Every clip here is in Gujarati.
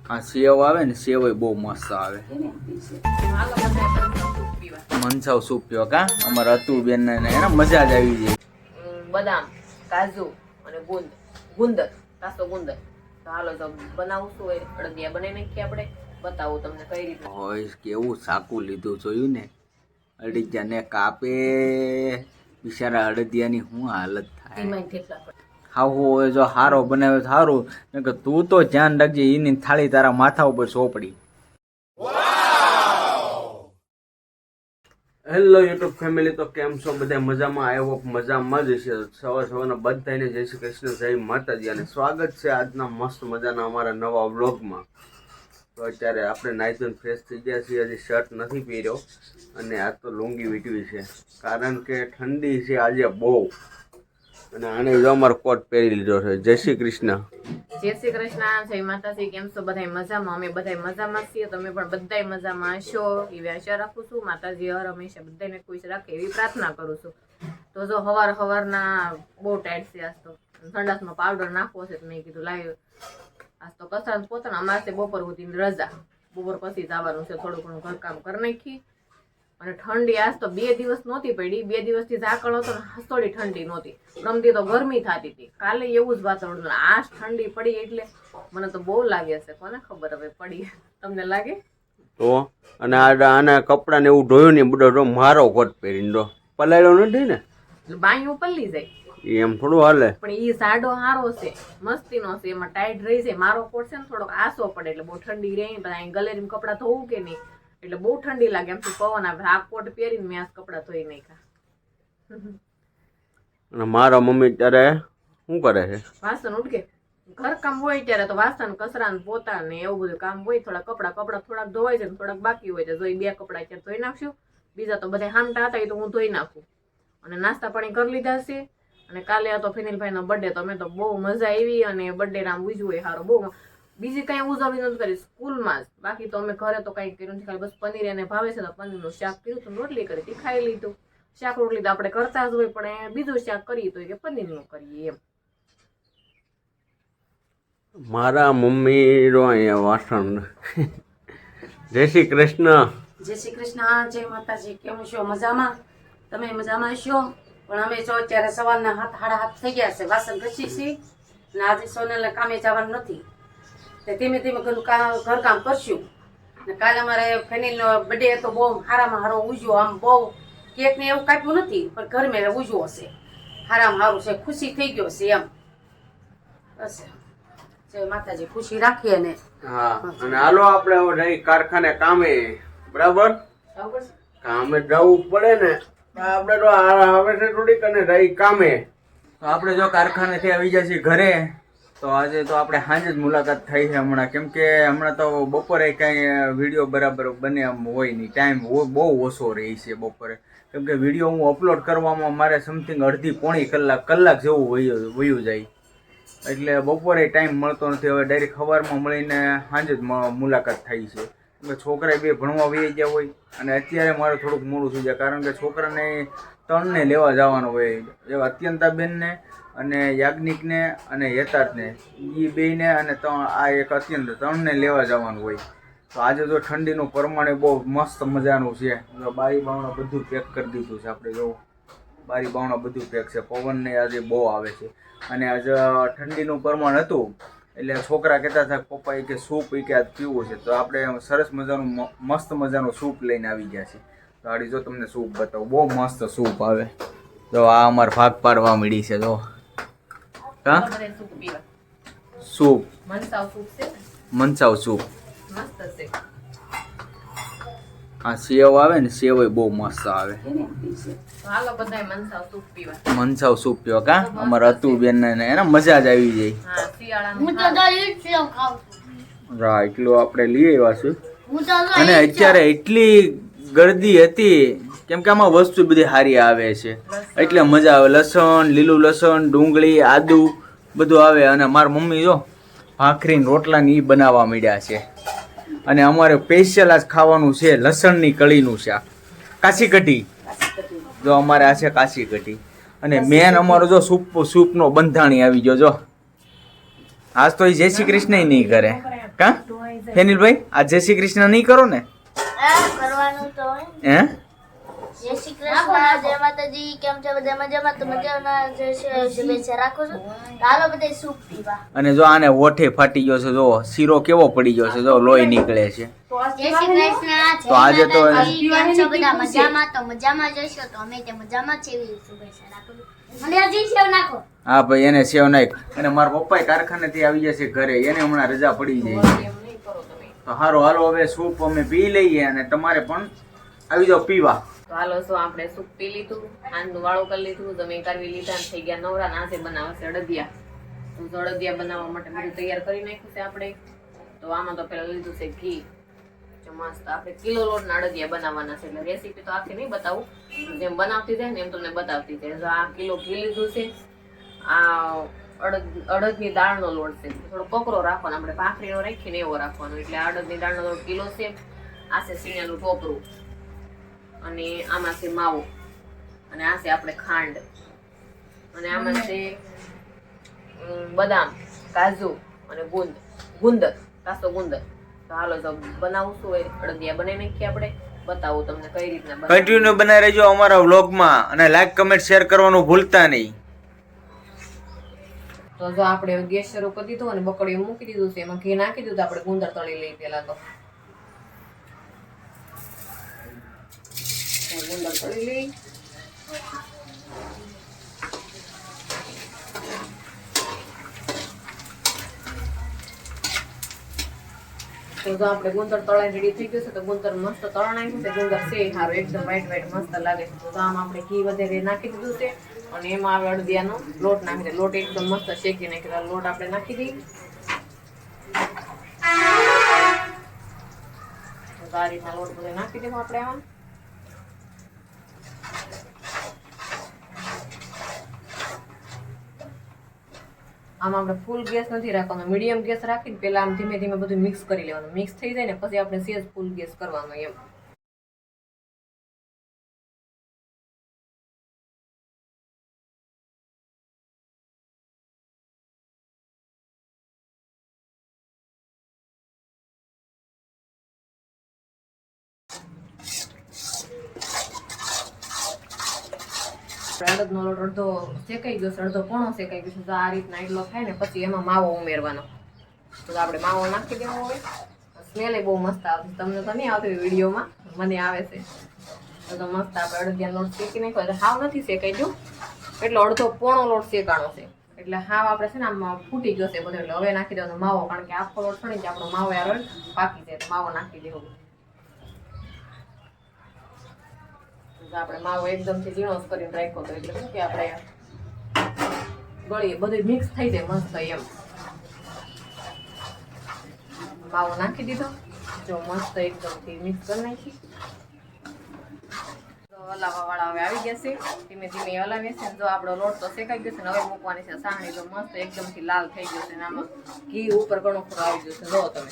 આ સેવ આવે ને સેવ બહુ મસ્ત આવે. મનસાવ સૂપ પીવો કા અમારા હતું બેન ને એને મજા જ આવી જાય. બદામ, કાજુ અને ગુંદર, કાસો ગુંદર. તો હાલો તો બનાવું શું હોય અડદિયા બનાવી નાખીએ આપણે. બતાવું તમને કઈ રીતે હોય. કેવું સાકું લીધું જોયું ને, અડદિયા ને કાપે બિચારા અડદિયાની શું હાલત થાય. હા હોય જો હારો બનાવ્યો સારું, કે તું તો ધ્યાન રાખજે એની થાળી તારા માથા ઉપર સોપડી. હેલો યુટ્યુબ ફેમિલી, તો કેમ છો બધા? મજામાં? આઈ હોપ મજામાં જ છે. સવારના બધાને જય શ્રી કૃષ્ણ, જય માતાજી, અને સ્વાગત છે આજના મસ્ત મજાના અમારા નવા વ્લોગમાં. તો અત્યારે આપણે નાઈ ધોઈને ફ્રેશ થઈ ગયા છીએ. હજી શર્ટ નથી પહેર્યો અને આજ તો લુંગી વીટવી છે, કારણ કે ઠંડી છે આજે બહુ. અને આને જો અમારો કોટ પહેરી લીધો છે. જય શ્રી કૃષ્ણ. જય શ્રી કૃષ્ણ, જય માતાજી. કેમ છો બધા? મજામાં? અમે બધા મજામાં છીએ. તમે પણ બધા મજામાં હશો એવી આશા રાખું છું. માતાજી હર હંમેશા બધાને ખુશ રાખે એવી પ્રાર્થના કરું છું. તો જો હવારના બહુ ટાઈટ છે આજ તો. સંડાસમાં પાવડર નાખવો છે તો મેં કીધું લાવ્યો આજ તો કસરત પોતાના. અમારે બપોર સુધી રજા, બપોર પછી જવાનું છે. થોડું ઘણું ઘરકામ કરી નાખી. અને ઠંડી આજ તો 2 દિવસ નહોતી પડી. 2 દિવસથી ઝાકળ હતો ને થોડી ઠંડી નહોતી. રમતી તો ગરમી થતી હતી. કાલે એવું જ વાતાવરણ. આ ઠંડી પડી એટલે મને તો બહુ લાગે છે. કોને ખબર હવે પડી, તમને લાગે તો? અને આના કપડા ને એવું ધોયું ને બધો મારો કોટ પહેરીને દો પલાળ્યો નથી ને, બાયું પલ્લી જાય એમ થોડું હાલે. પણ એ સાડો હારો છે, મસ્તીનો છે. એમાં ટાઈટ રહી જાય. મારો કોટ છે ને થોડોક આસો પડે એટલે બહુ ઠંડી રહી. બધા ગલેરીમાં કપડા ધોવું કે નહીં એટલે બહુ ઠંડી લાગે. એમ તો પવન આવે. આ કોટ પહેરીને મેં આ કપડા ધોઈ નાખ્યા. અને મારા મમ્મી ત્યારે શું કરે છે? વાસણ ઉડકે. ઘર કામ હોય ત્યારે તો વાસણ, કચરા ને પોતા ને એવું બધું કામ હોય. કપડા થોડાક ધોવાય છે ને થોડાક બાકી હોય છે. જો 2 કપડા અત્યારે ધોઈ નાખશું. બીજા તો બધા હામટા હતા એ તો હું ધોઈ નાખું. અને નાસ્તા પાણી કરી લીધા છે. અને કાલે હતો ફિનિલભાઈ નો બર્થડે, તો અમે તો બહુ મજા આવી. અને બર્થડે નામ ઉજવું હોય સારું બહુ. બીજી કઈ ઉજવણી નથી કરી સ્કૂલમાં જ. બાકી તો અમે ઘરે તો કઈ કર્યું નથી. ખાલી બસ પનીર એને ભાવે છે તો પનીરનું શાક કર્યું હતું, રોટલી કરી હતી, ખાઈ લીધું. શાક રોટલી તો આપણે કરતા જ હોય, પણ બીજું શાક કરીએ તો કે પનીરનું કરીએ એમ. મારા મમ્મી રો અહીંયા વાસણ. જય શ્રી કૃષ્ણ. જય શ્રી કૃષ્ણ, જય માતાજી. કેમ છો? મજામાં? તમે મજામાં છો? પણ અમે જો અત્યારે સવારના 7:30 થઈ ગયા છે. વાસણ ઘસી છીએ અને આજે સોનલને કામે જવાનું નથી. ધીમે ધીમે ઘર કામ કરશું. ને કાલે અમારે ફેનિલનો બર્થડે હતો, બહુ હારામાં હારો ઉજવો. આમ બહુ કેક ને એવું કાપ્યું નથી, પણ ઘર મેળે ઉજવો હશે. હારામાં હારું છે, ખુશી થઈ ગયો છે એમ. બસ જય માતાજી, ખુશી રાખીએ ને. હા, અને હાલો આપણે રહી કારખાને કામે. બરાબર, કામે જવું પડે ને. આપણે તો આવે છે થોડીક અને રહી કામે. આપણે જો કારખાનેથી આવી જાય છે ઘરે, તો આજે તો આપણે સાંજે જ મુલાકાત થઈ છે હમણાં. કેમ કે હમણાં તો બપોરે કાંઈ વિડીયો બરાબર બને એમ હોય નહીં. ટાઈમ બહુ ઓછો રહી છે બપોરે. કેમ કે વિડીયો હું અપલોડ કરવામાં મારે સમથિંગ અડધી-પોણી કલાક જેવું વયું જાય. એટલે બપોરે ટાઈમ મળતો નથી. હવે ડાયરેક્ટ સવારમાં મળીને સાંજે જ મુલાકાત થઈ છે. કેમ કે છોકરા બે ભણવા વહી ગયા હોય અને અત્યારે મારે થોડુંક મોડું થઈ જાય, કારણ કે છોકરાને 3ને લેવા જવાનું હોય. એવા અત્યંતાબેનને અને યાજ્ઞિકને અને યતાર્થને, એ બેને અને આ એક અત્યંત 3ને લેવા જવાનું હોય. તો આજે જો ઠંડીનું પ્રમાણે બહુ મસ્ત મજાનું છે. બારી બાવણા બધું પેક કરી દીધું છે આપણે. જો બારી બાવણા બધું પેક છે. પવનને આજે બહુ આવે છે. અને આજે ઠંડીનું પ્રમાણ હતું એટલે છોકરા કહેતા હતા પપ્પા એ કે સૂપ એ કે આજ પીવું છે. તો આપણે સરસ મજાનું મસ્ત મજાનું સૂપ લઈને આવી ગયા છે. તો આડી જો તમને સૂપ બતાવું, બહુ મસ્ત સૂપ આવે. જો આ અમારે ભાગ પાડવા મળી છે. જો સૂપ, મનસાવ સૂપ મસ્ત છે. આ સેવ આવે ને, સેવ બહુ મસ્ત આવે. હાલો બધા મનસાવ સૂપ પીવા. મનસાવ સૂપ પીવા કા અમારા હતું બેન ને એને મજા જ આવી જાય. હા, શિયાળાનું એટલું આપણે લઈ આવ્યા છું. અને અત્યારે એટલી ગરદી હતી કેમ કે આમાં વસ્તુ બધી સારી આવે છે એટલે મજા આવે. લસણ, લીલું લસણ, ડુંગળી, આદુ બધું આવે. અને મારા મમ્મી જો ભાખરી રોટલા ને એ બનાવવા માંડ્યા છે. અને અમારે સ્પેશિયલ આજ ખાવાનું છે લસણની કઢીનું શાક, કાચી કઢી. જો અમારે આ છે કાચી કઢી. અને મેન અમારો જો સૂપનો બંધાણી આવી ગયો. જો આજ તો એ જય શ્રી કૃષ્ણ નહીં કરે કા ફેનિલભાઈ આ જય શ્રી કૃષ્ણ નહીં કરો ને કરવાનું તો હોય ને. હે જય શ્રી કૃષ્ણ, જય માતાજી. કેમ છે બધા મજામાં? તો મજાના શુભેચ્છા રાખું છું. તો હાલો બધા સૂપ પીવા. અને જો આને ઓઠે ફાટી ગયો છે, જો શીરો કેવો પડી ગયો છે, જો લોહી નીકળે છે. જય શ્રી કૃષ્ણ, તો આજે જય તો માતાજી. કેમ છો બધા મજામાં? તો મજામાં જશો તો અમે તે મજામાં છે એવી શુભેચ્છા રાખું છું. મને હજી સેવ નાખો. હા ભાઈ એને સેવ નાખ. અને મારા પપ્પા કારખાનેથી આવી જશે ઘરે, એને હમણાં રજા પડી જાય છે. એમ નહીં કરો તમે. તો હારો હાલો હવે સૂપ અમે પી લઈએ અને તમારે પણ આવી જાઓ પીવા. તો હાલો શું આપણે સૂપ પી લીધું, આંદનું વાળું કરી લીધું, તમે કરવી લીધા ને થઈ ગયા નવરા. ને આજે બનાવે છે અડદિયા. તો અડદિયા બનાવવા માટે બધું તૈયાર કરી નાખ્યું છે આપણે. તો આમાં તો પેલા લીધું છે ઘી. જો મસ્ત આપણે કિલો લોટના અડદિયા બનાવવાના છે, એટલે રેસીપી તો આખી નહીં બતાવું, જેમ બનાવતી જાય ને એમ તમને બતાવતી જાય. જો આ કિલો ઘી લીધું છે. આ અડદની દાળનો લોટ છે, થોડો કકરો રાખવાનો, આપણે ભાખરીનો રાખીને એવો રાખવાનો. એટલે આ અડદની દાળનો લોટ કિલો છે. આ છે સીણાનું ટોપરું, અને આમાં છે માવો, અને આ છે આપણે ખાંડ, અને આમાં છે બદામ, કાજુ અને ગુંદર, કાસો ગુંદર. તો હાલો તો બનાવશું હોય અડદિયા બનાવી નાખીએ આપણે. બતાવું તમને કઈ રીતના બનાવે. કન્ટિન્યુ બનાવી રહેજો અમારા વ્લોગમાં અને લાઈક કમેન્ટ શેર કરવાનું ભૂલતા નહીં. તો જો આપણે ગેસ શરૂ કરી દીધો અને બકડીયું મૂકી દીધું છે, એમાં ઘી નાખી દીધું. આપણે ગુંદર તળી લઈએ પેલા તો ગુંદર તળી લઈ. તો જો આપણે ગુંદર તળાઈ રેડી થઈ ગયું છે. તો ગુંદર મસ્ત તળ નાખ્યું છે. ગુંદર છે સારું એકદમ વ્હાઈટ વ્હાઈટ મસ્ત લાગે છે. તો આમાં આપણે ઘી વધારે નાખી દીધું છે, અને એમાં આવે અડદિયાનો લોટ નાખી દે. લોટ એકદમ મસ્ત શેકી નાખી. લોટ આપણે નાખી દઈએ. તો આ રીતના લોટ બધો નાખી દેવો આપણે આમાં. આમાં આપણે ફૂલ ગેસ નથી રાખવાનો, મીડિયમ ગેસ રાખીને પેલા આમ ધીમે ધીમે બધું મિક્સ કરી લેવાનું. મિક્સ થઈ જાય ને પછી આપણે સેજ ફૂલ ગેસ કરવાનો એમ. અડદનો લોટ અડધો શેકાઈ ગયો છે, અડધો પોણો શેકાઈ ગયો છે. તો આ રીતના એટલો થાય ને પછી એમાં માવો ઉમેરવાનો. તો આપણે માવો નાખી દેવો હોય. સ્મેલ બહુ મસ્ત આવતી, તમને તો નહીં આવતી વિડીયોમાં, મને આવે છે. તો મસ્ત આપણે અડદિયાનો લોટ શેકી નાખ્યો. એટલે હાવ નથી શેકાઈ ગયો, એટલે અડધો પોણો લોટ શેકાણો છે. એટલે હાવ આપણે છે ને આમ ફૂટી ગયો છે બધો. એટલે હવે નાખી દેવાનો માવો, કારણ કે આખો લોટ છણી આપણો માવો યાર પાકી જાય. તો માવો નાખી દેવો. આપણે માવો એકદમથી ઝીણો કરીને રાખ્યો હતો, એટલે શું કે આપણે ગળીએ બધું મિક્સ થઈ જાય મસ્ત એમ. માવો નાખી દીધો. જો મસ્ત એકદમથી મિક્સ કરી નાખી. તો હલાવા વાળા હવે આવી ગયા છે, ધીમે ધીમે હલાવીએ છે. જો આપણો લોટ તો શેકાઈ ગયો છે ને હવે મૂકવાની છે સાહણી. તો મસ્ત એકદમથી લાલ થઈ ગયો છે, ને આમાં ઘી ઉપર ઘણું ખરું આવી ગયું છે. જો તમે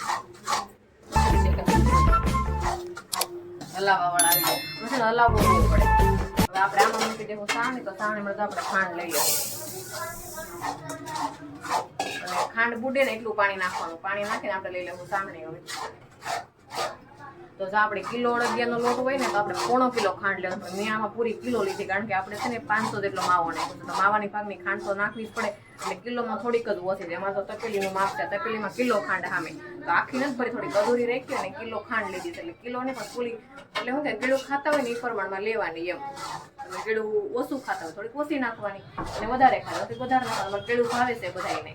હલાવા વાળા આવી ગયા પછી હલાવવું પડે. હવે આપણે આમાં મૂકી દેવું સાહણી. તો સાહણીમાં તો આપણે ખાંડ લઈ લેવું, અને ખાંડ બુડે ને એટલું પાણી નાખવાનું. પાણી નાખીને આપણે લઈ લેવું સાહણી. હવે તો જો આપણે કિલો અડદિયાનો લોટ હોય ને તો આપણે પોણો કિલો ખાંડ લેવાનું. મેં આમાં પૂરી કિલો લીધી, કારણ કે આપણે છે ને 500 જેટલો માવો નાખ્યો. તો માવાની ભાગની ખાંડ તો નાખવી જ પડે, એટલે કિલોમાં થોડીક જ ઓછી છે. એમાં તો તપેલીનું માપ છે, તપેલીમાં કિલો ખાંડ સામે. તો આખી નથી ભરી, થોડી અધૂરી રાખી અને કિલો ખાંડ લીધી છે. એટલે કિલો ને પણ પૂરી, એટલે શું થાય કેળું ખાતા હોય ને એ પ્રમાણમાં લેવાની એમ. અને કેળું ઓછું ખાતા હોય થોડીક ઓછી નાખવાની, અને વધારે ખાતા હોય વધારે નાખવાનું. કેળું ભાવે છે બધાને.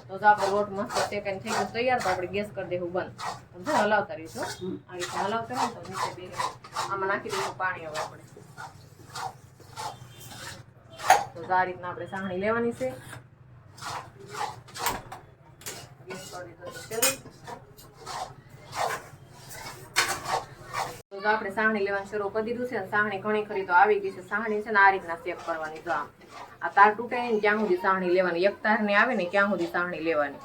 તો જો આપણે લોટ મસ્ત શેકાઈને થઈ ગયું તૈયાર. તો આપણે ગેસ કરી દેવું બંધ. સમજો હલાવતા રહીશું. આ રીતે હલાવતા રહે તો નીચે બે આમાં નાખી દઈશું પાણી. હવે આપણે તો આ રીતના આપણે સાહણી લેવાની છે. ગેસ કરી દીધો શરૂ. તો આપણે સાહણી લેવાનું શરૂ કરી દીધું છે. સાહણી ઘણી ખરી તો આવી ગઈ છે. સાહણી છે ને આ રીતના શેક કરવાની. જો આમ આ તાર તૂટે ને ક્યાં સુધી સાહણી લેવાની, એક તાર ને આવે ને ક્યાં સુધી સાહણી લેવાની.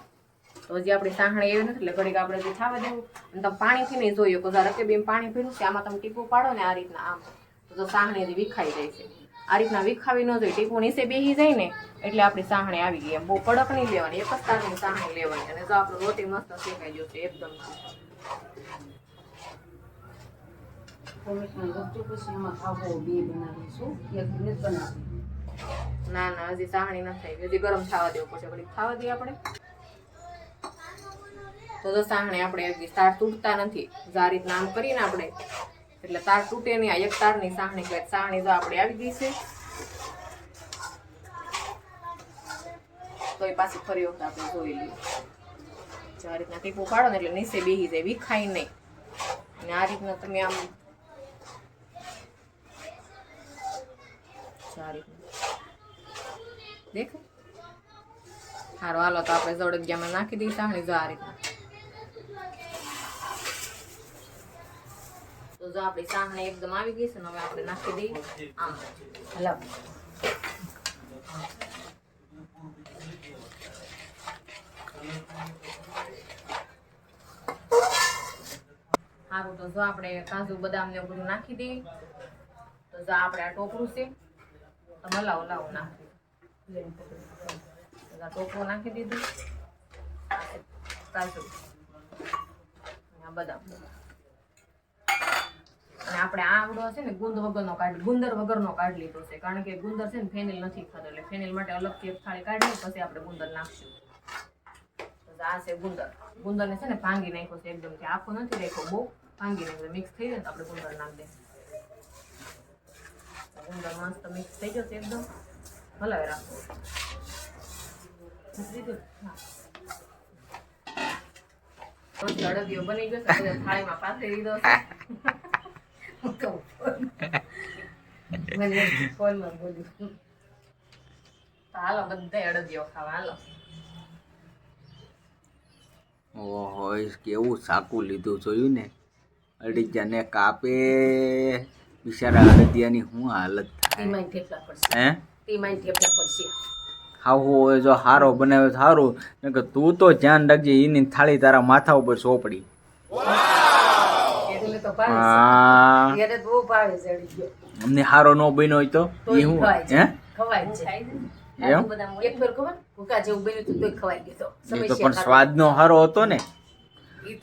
તો હજી આપણી સાહણી એવી નથી, એટલે ઘડીક આપણે હજી થવા દેવું. અને તમે પાણીથી નહીં જોઈએ, કોઈ રકે બેમ પાણી પીરું છે આમાં તમે ટીપું પાડો ને આ રીતના આમ, તો સાહણી હજી વિખાઈ જાય છે. આ રીતના વિખાવી ન જોઈએ, ટીપું નીચે બેસી જાય ને એટલે આપણી સાહણી આવી ગઈ. એમ બહુ કડક નહીં લેવાની, એક જ તારની સાહણી લેવાની. અને જો આપણું રોટી મસ્ત શેકાઈ જશે એકદમ. કોમેન્ટમાં લખજો, પછી એમાં ખાવો બે બનાવીશું, એક નથી બનાવી. ના ના, હજી સાહણી નથી થઈ, હજી ગરમ થવા દેવું પછી ઘડીક થવા દઈએ આપણે. તો સાહણી આપણે તાર તૂટતા નથી. જો આ રીતના આમ કરીને આપણે એટલે તાર તૂટે નહીં. આ એક તારની સાહણી કહેવાય. સાહણી જો આપણે આવી ગઈ છે, તો એ પાછી ફરી વખત આપણે જોઈ લઈએ. જો આ રીતના ટીપું પાડો ને એટલે નીચે બેસી જાય, વિખાય નહીં. અને આ રીતના તમે આમ આ રીતના દેખાય. સારું, હાલો તો આપણે જડગિયામાં નાખી દઈએ સાહણી. જો આ રીતના તો જો આપણી સાહણી એકદમ આવી ગઈ છે ને હવે આપણે નાખી દઈએ આમ. હલાવ. સારું, તો જો આપણે કાજુ બદામ ને બધું નાખી દઈએ. તો જો આપણે આ ટોપરું છે, તમે લાવો નાખી. ટોપરું નાખી દીધું, કાજુ બદામ. અને આપણે આવડો છે ને ગુંદર વગરનો કાઢી લીધો છે, કારણ કે ગુંદર છે ને ફેનિલ નથી ખાતો, એટલે ફેનિલ માટે અલગથી એક થાળી કાઢી પછી આપણે ગુંદર નાખશું. આ છે ગુંદર ને છે ને ભાંગી નાખ્યો છે એકદમ, આખો નથી રાખ્યો, બહુ ભાંગી નાખ્યો. મિક્સ થઈ જાય તો આપણે ગુંદર નાખી દઈએ. ગુંદર મસ્ત મિક્સ થઈ ગયો છે એકદમ. હલાવી રાખો. અડદિયો બની ગયો છે, થાળીમાં પાથરી દીધો છે. હાલો બધા અડદિયો ખાવા હાલો. ઓહો, કેવું સાકું લીધું જોયું ને. અડીજાને કાપે બિચારા અડદિયાની શું હાલત થાય. હે હાવ હોય જો હારો બનાવ્યો સારું, ને કે તું તો ધ્યાન રાખજે એની થાળી તારા માથા ઉપર સોપડી. હા, અમને હારો ન બન્યો હોય તો એ હું હે એમ તો પણ સ્વાદ નો હારો હતો ને.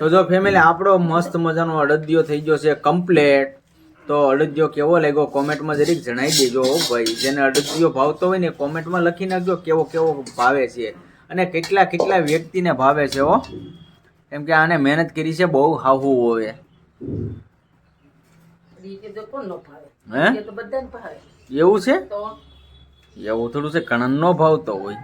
તો જો ફેમિલી આપણો મસ્ત મજાનો અડદિયો થઈ ગયો છે કમ્પ્લેટ. તો અડદિયો કેવો લાગ્યો કોમેન્ટમાં જરીક જણાવી દેજો ભાઈ. જેને અડદિયો ભાવતો હોય ને કોમેન્ટમાં લખી નાખજો કેવો કેવો ભાવે છે અને કેટલા વ્યક્તિને ભાવે છે. હો, કેમ કે આને મહેનત કરી છે બહુ. હાવું હોય હે એવું છે, એવું થોડું છે, ઘણા નો ભાવતો હોય.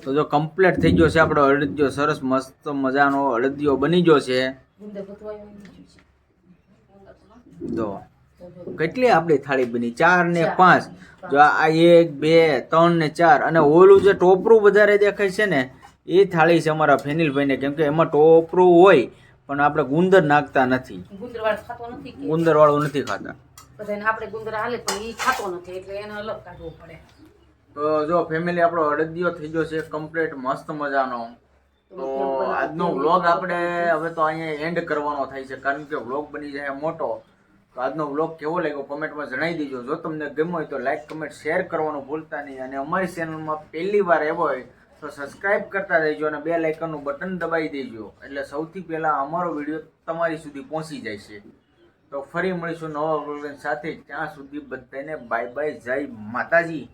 તો જો કમ્પ્લીટ થઈ ગયો છે આપણો અડદિયો, સરસ મસ્ત મજાનો અડદિયો બની ગયો છે. તો કેટલી આપણી થાળી બની? 4 ને 5. જો આ 1 2 3 ને 4. અને ઓલું જે ટોપરું વધારે દેખાય છે ને એ થાળી છે અમારા ફેનિલભાઈને, કેમ કે એમાં ટોપરું હોય પણ આપણે ગુંદર નાખતા નથી. ગુંદર વાળું નથી ખાતા. આપણે ગુંદર હાલે પણ એ ખાતો નથી એટલે એને અલગ કાઢવું પડે. તો જો ફેમિલી આપણો અડદિયો થઈ ગયો છે કમ્પ્લીટ મસ્ત મજાનો. તો આજનો વ્લોગ આપણે હવે તો અહીંયા એન્ડ કરવાનો થાય છે, કારણ કે વ્લોગ બની જાય મોટો. તો આજનો વ્લોગ કેવો લાગ્યો કોમેન્ટમાં જણાવી દેજો. જો તમને ગમ્યો હોય તો લાઈક કમેન્ટ શેર કરવાનું ભૂલતા નહીં. અને અમારી ચેનલમાં પહેલી વાર આવ્યો હોય તો સબસ્ક્રાઇબ કરતા રહેજો અને બેલ આઇકનનું બટન દબાવી દેજો, એટલે સૌથી પહેલાં અમારો વિડીયો તમારી સુધી પહોંચી જાય છે. તો ફરી મળીશું નવા વ્લોગ સાથે. ત્યાં સુધી બધાને બાય બાય, જય માતાજી.